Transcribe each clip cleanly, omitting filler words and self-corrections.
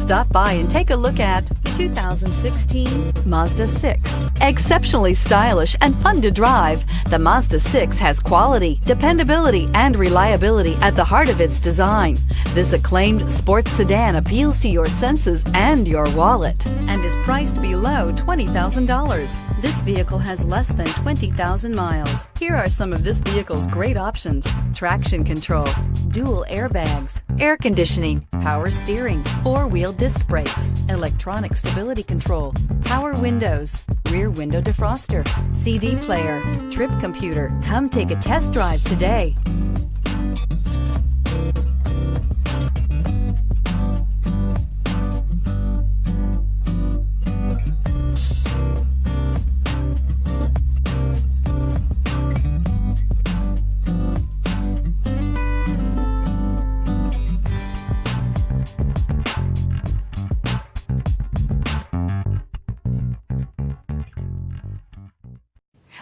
Stop by and take a look at the 2016 Mazda 6. Exceptionally stylish and fun to drive, the Mazda 6 has quality, dependability, and reliability at the heart of its design. This acclaimed sports sedan appeals to your senses and your wallet and is priced below $20,000. This vehicle has less than 20,000 miles. Here are some of this vehicle's great options: traction control, dual airbags, air conditioning, power steering, four-wheel disc brakes, electronic stability control, power windows, rear window defroster, CD player, trip computer. Come take a test drive today.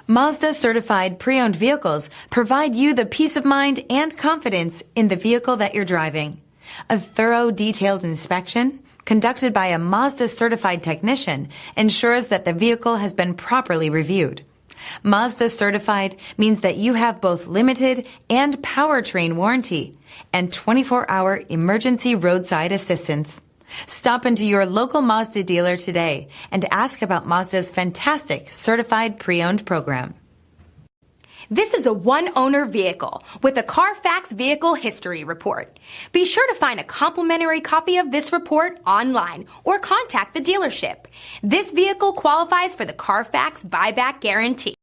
Mazda certified pre-owned vehicles provide you the peace of mind and confidence in the vehicle that you're driving. A thorough, detailed inspection conducted by a Mazda certified technician ensures that the vehicle has been properly reviewed. Mazda certified means that you have both limited and powertrain warranty and 24-hour emergency roadside assistance. Stop into your local Mazda dealer today and ask about Mazda's fantastic certified pre-owned program. This is a one-owner vehicle with a CARFAX Vehicle History Report. Be sure to find a complimentary copy of this report online or contact the dealership. This vehicle qualifies for the CARFAX Buyback Guarantee.